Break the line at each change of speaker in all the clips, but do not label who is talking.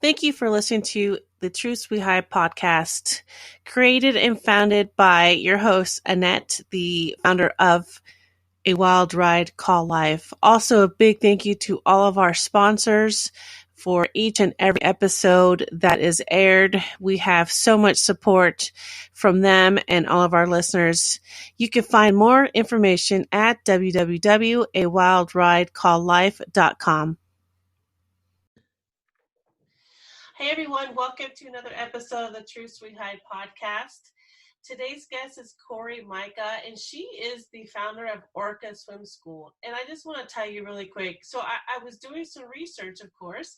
Thank you for listening to the True Sweet High podcast, created and founded by your host, Annette, the founder of A Wild Ride Called Life. Also, a big thank you to all of our sponsors for each and every episode that is aired. We have so much support from them and all of our listeners. You can find more information at www.awildridecalledlife.com. Hey everyone, welcome to another episode of the True Sweet High podcast. Today's guest is Cori Myka, and she is the founder of Orca Swimming School. And I just want to tell you really quick. So I was doing some research, of course,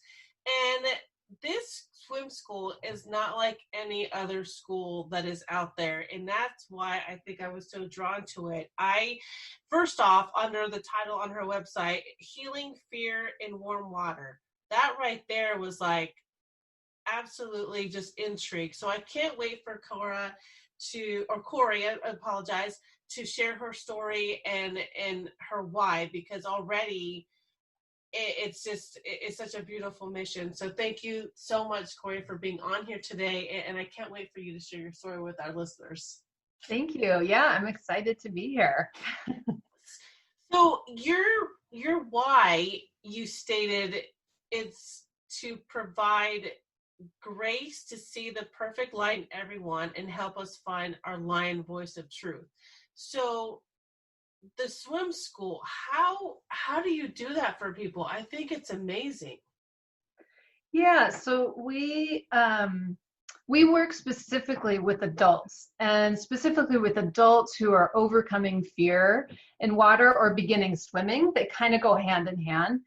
and this swim school is not like any other school that is out there. And that's why I think I was so drawn to it. First off, under the title on her website, Healing Fear in Warm Water. That right there was like absolutely just intrigued. So I can't wait for Cori, I apologize, to share her story and her why, because already it's such a beautiful mission. So thank you so much, Cori, for being on here today, and I can't wait for you to share your story with our listeners.
Thank you. Yeah, I'm excited to be here.
So your why, you stated, it's to provide grace to see the perfect light in everyone and help us find our lion voice of truth. So the swim school, how do you do that for people? I think it's amazing.
Yeah, so we work specifically with adults, and specifically with adults who are overcoming fear in water or beginning swimming. They kind of go hand in hand.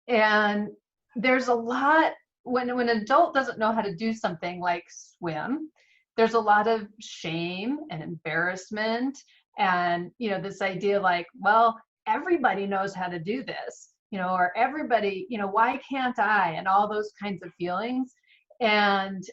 And there's a lot, when an adult doesn't know how to do something like swim, there's a lot of shame and embarrassment, and this idea like, well, everybody knows how to do this, or everybody, why can't I, and all those kinds of feelings. And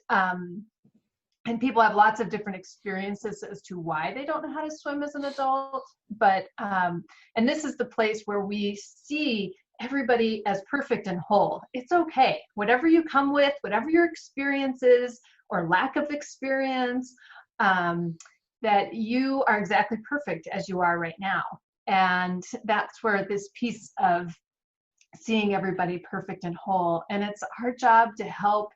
people have lots of different experiences as to why they don't know how to swim as an adult. But and this is the place where we see everybody as perfect and whole. It's okay. Whatever you come with, whatever your experience is or lack of experience, that you are exactly perfect as you are right now. And that's where this piece of seeing everybody perfect and whole. And it's our job to help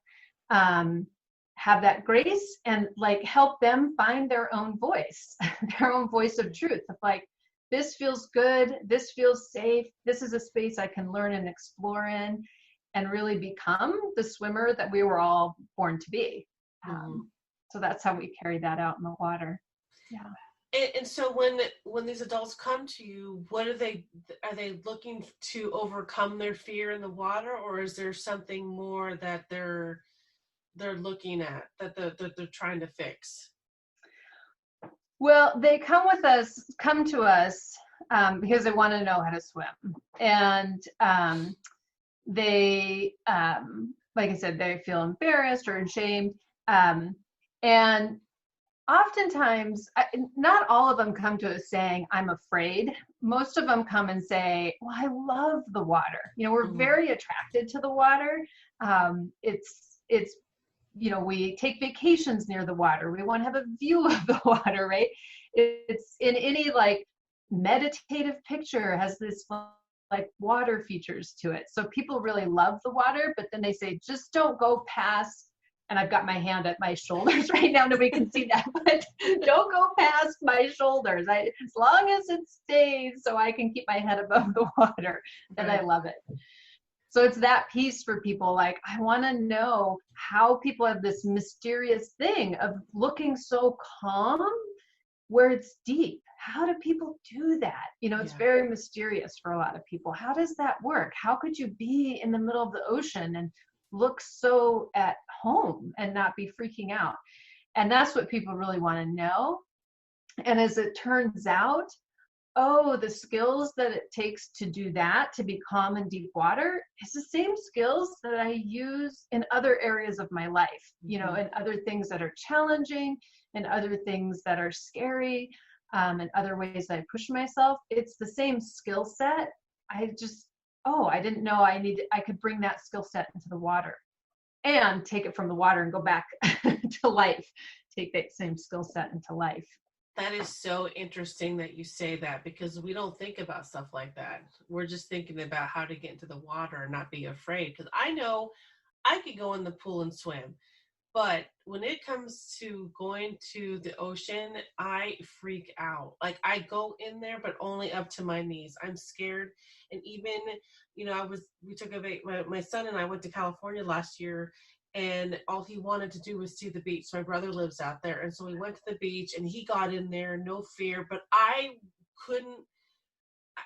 have that grace and like help them find their own voice, their own voice of truth. Of like, this feels good, this feels safe, this is a space I can learn and explore in and really become the swimmer that we were all born to be. So that's how we carry that out in the water. Yeah.
And so when these adults come to you, are they looking to overcome their fear in the water, or is there something more that they're looking at, that they're trying to fix?
Well, they come to us because they want to know how to swim. And they, like I said, they feel embarrassed or ashamed. And oftentimes, not all of them come to us saying, I'm afraid. Most of them come and say, well, I love the water. We're very attracted to the water. It's we take vacations near the water. We want to have a view of the water, right? It's in any like meditative picture has this like water features to it. So people really love the water, but then they say, just don't go past, and I've got my hand at my shoulders right now, nobody can see that, but don't go past my shoulders. As long as it stays so I can keep my head above the water, then I love it. So it's that piece for people. Like, I want to know how people have this mysterious thing of looking so calm where it's deep. How do people do that? It's very mysterious for a lot of people. How does that work? How could you be in the middle of the ocean and look so at home and not be freaking out? And that's what people really want to know. And as it turns out, the skills that it takes to do that, to be calm in deep water, is the same skills that I use in other areas of my life, in other things that are challenging, and other things that are scary, and other ways that I push myself. It's the same skill set. I just oh, I didn't know I could bring that skill set into the water and take it from the water and go back to life, take that same skill set into life.
That is so interesting that you say that, because we don't think about stuff like that. We're just thinking about how to get into the water and not be afraid. Because I know I could go in the pool and swim, but when it comes to going to the ocean, I freak out. Like, I go in there, but only up to my knees. I'm scared. And even, we took my son and I went to California last year, and all he wanted to do was see the beach. So my brother lives out there. And so we went to the beach and he got in there, no fear, but I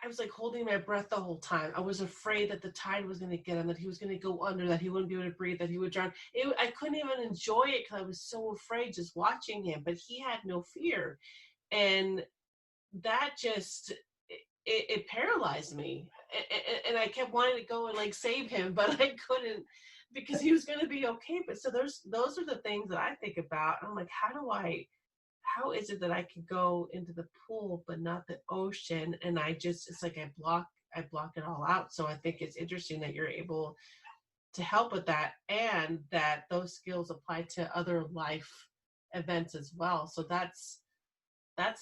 was like holding my breath the whole time. I was afraid that the tide was going to get him, that he was going to go under, that he wouldn't be able to breathe, that he would drown. I couldn't even enjoy it because I was so afraid just watching him, but he had no fear. And that just, it paralyzed me. And I kept wanting to go and like save him, but I couldn't, because he was going to be okay. But so those are the things that I think about. I'm like, how is it that I can go into the pool but not the ocean? And it's like I block it all out. So I think it's interesting that you're able to help with that, and that those skills apply to other life events as well. So that's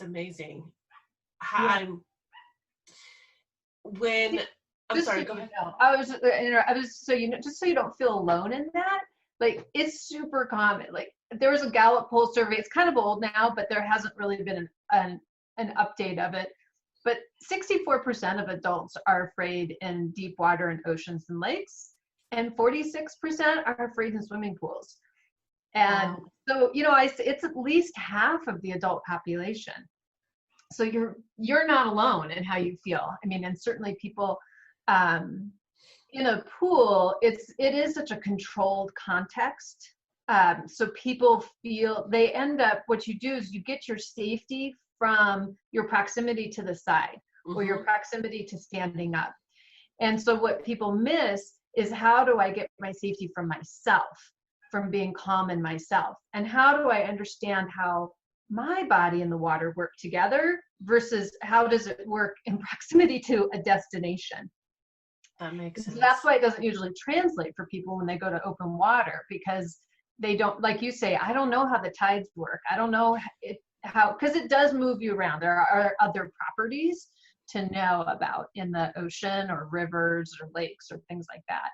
amazing.
Yeah.
I'm sorry, go ahead.
I was so just so you don't feel alone in that. Like, it's super common. Like, there was a Gallup poll survey. It's kind of old now, but there hasn't really been an update of it. But 64% of adults are afraid in deep water and oceans and lakes, and 46% are afraid in swimming pools. And
Wow.
so, it's at least half of the adult population. So you're not alone in how you feel. I mean, and certainly people in a pool, it is such a controlled context. So people feel what you do is you get your safety from your proximity to the side, or your proximity to standing up. And so what people miss is, how do I get my safety from myself, from being calm in myself? And how do I understand how my body and the water work together versus how does it work in proximity to a destination?
That makes sense.
So that's why it doesn't usually translate for people when they go to open water, because they don't, like you say, I don't know how the tides work. I don't know because it does move you around. There are other properties to know about in the ocean or rivers or lakes or things like that.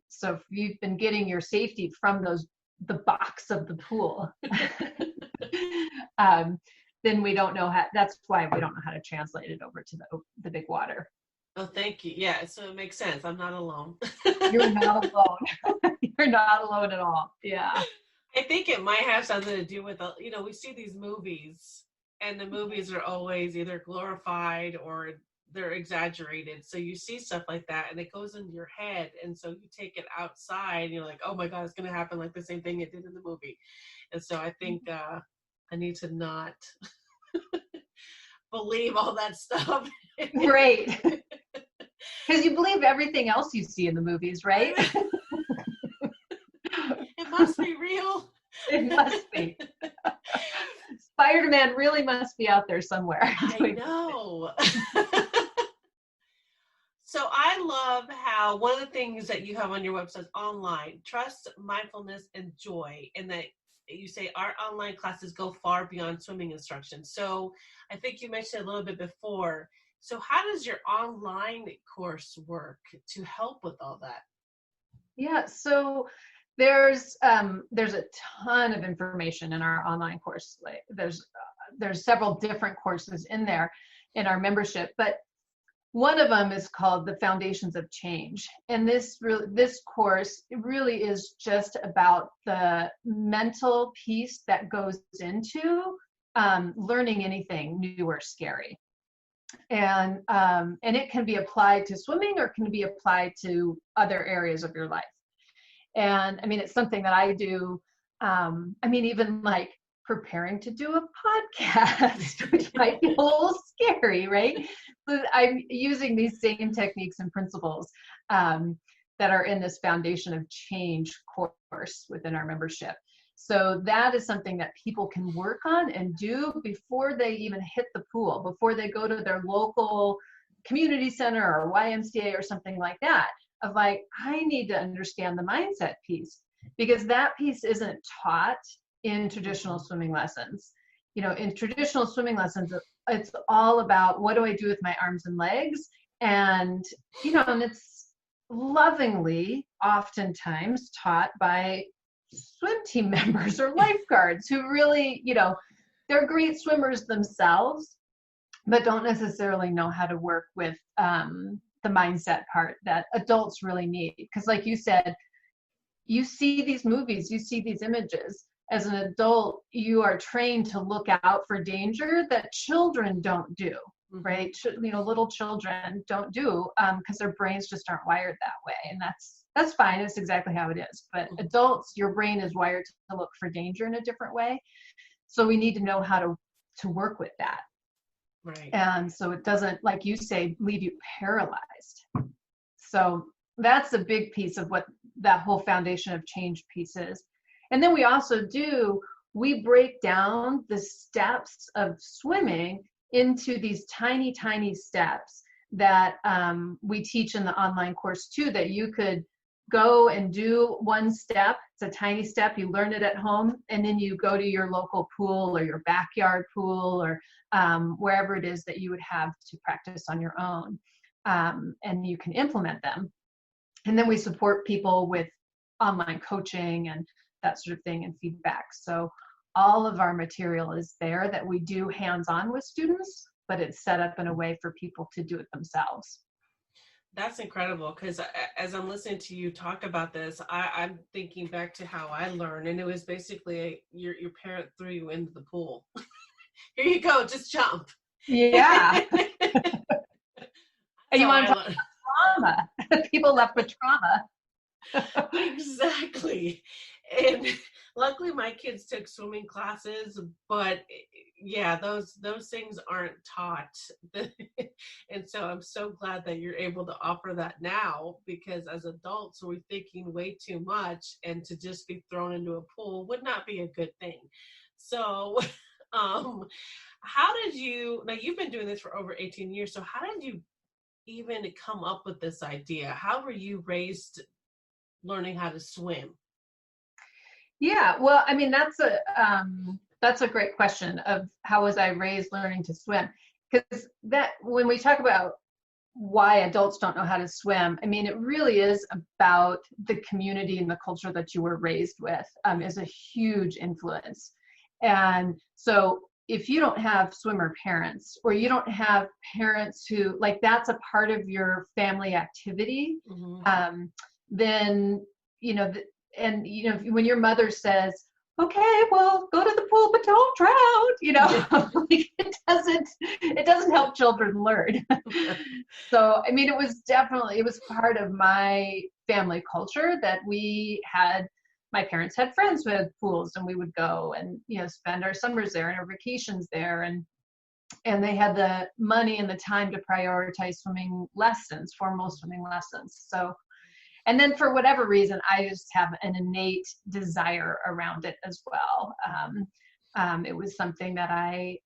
So if you've been getting your safety from the box of the pool, then we don't know that's why we don't know how to translate it over to the big water.
Oh, thank you. Yeah, so it makes sense. I'm not alone.
You're not alone. You're not alone at all. Yeah.
I think it might have something to do with, we see these movies, and the movies are always either glorified or they're exaggerated. So you see stuff like that and it goes into your head. And so you take it outside and you're like, oh my God, it's going to happen like the same thing it did in the movie. And so I think I need to not believe all that stuff.
Right. Because you believe everything else you see in the movies, right?
It must be real.
It must be. Spider-Man really must be out there somewhere.
I know. So I love how one of the things that you have on your website is online, trust, mindfulness, and joy. And that you say our online classes go far beyond swimming instruction. So I think you mentioned a little bit before. So how does your online course work to help with all that?
Yeah, so there's a ton of information in our online course. Like there's several different courses in there in our membership, but one of them is called the Foundations of Change. And this course, it really is just about the mental piece that goes into learning anything new or scary. And it can be applied to swimming or can be applied to other areas of your life. And I mean, it's something that I do. Even like preparing to do a podcast, which might be a little scary, right? So I'm using these same techniques and principles that are in this Foundation of Change course within our membership. So that is something that people can work on and do before they even hit the pool, before they go to their local community center or YMCA or something like that, of like, I need to understand the mindset piece, because that piece isn't taught in traditional swimming lessons. In traditional swimming lessons, it's all about, what do I do with my arms and legs? And, and it's lovingly oftentimes taught by swim team members or lifeguards who really, they're great swimmers themselves, but don't necessarily know how to work with the mindset part that adults really need. Because like you said, you see these movies, you see these images. As an adult, you are trained to look out for danger that children don't do, right? Little children don't do, because their brains just aren't wired that way. And that's fine. It's exactly how it is. But adults, your brain is wired to look for danger in a different way. So we need to know how to work with that.
Right.
And so it doesn't, like you say, leave you paralyzed. So that's a big piece of what that whole foundation of change piece is. And then we break down the steps of swimming into these tiny, tiny steps that we teach in the online course too, that you could go and do one step. It's a tiny step. You learn it at home, and then you go to your local pool or your backyard pool or wherever it is that you would have to practice on your own. And you can implement them. And then we support people with online coaching and that sort of thing and feedback. So all of our material is there that we do hands-on with students, but it's set up in a way for people to do it themselves.
That's incredible, because as I'm listening to you talk about this, I'm thinking back to how I learned, and it was basically your parent threw you into the pool. Here you go, just jump.
Yeah. And you want to talk about trauma. People left with trauma.
Exactly. And luckily my kids took swimming classes, but yeah, those things aren't taught. And so I'm so glad that you're able to offer that now, because as adults we're thinking way too much, and to just be thrown into a pool would not be a good thing. So how did you, now you've been doing this for over 18 years, so how did you even come up with this idea? How were you raised learning how to swim?
Yeah, well, I mean, that's a great question of how was I raised learning to swim? Because that, when we talk about why adults don't know how to swim, I mean, it really is about the community and the culture that you were raised with is a huge influence. And so if you don't have swimmer parents, or you don't have parents who, like, that's a part of your family activity, then, when your mother says, okay, well, go to the pool, but don't drown, like, it doesn't help children learn. So, I mean, it was part of my family culture that my parents had friends who had pools, and we would go and, spend our summers there and our vacations there. And they had the money and the time to prioritize formal swimming lessons. So, and then for whatever reason, I just have an innate desire around it as well. It was something that I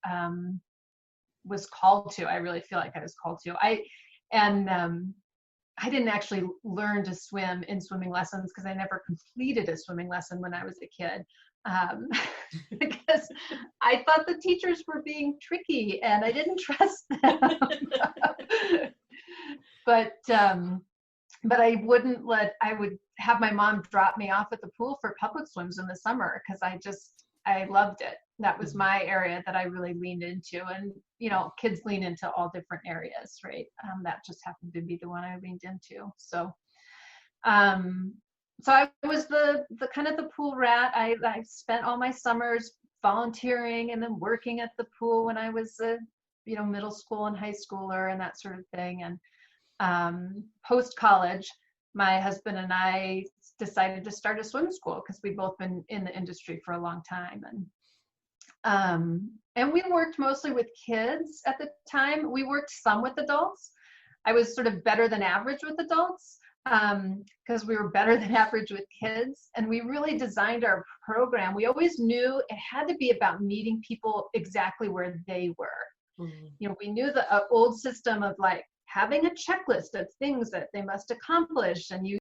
was called to. I really feel like I was called to. I didn't actually learn to swim in swimming lessons, because I never completed a swimming lesson when I was a kid, because I thought the teachers were being tricky and I didn't trust them. But I would have my mom drop me off at the pool for public swims in the summer, because I loved it. That was my area that I really leaned into. And, kids lean into all different areas, right? That just happened to be the one I leaned into. So I was the kind of the pool rat. I spent all my summers volunteering and then working at the pool when I was a, middle school and high schooler and that sort of thing. And post-college, my husband and I decided to start a swim school, because we'd both been in the industry for a long time. And we worked mostly with kids at the time. We worked some with adults. I was sort of better than average with adults, because we were better than average with kids. And we really designed our program. We always knew it had to be about meeting people exactly where they were. We knew the old system of, like, having a checklist of things that they must accomplish, and you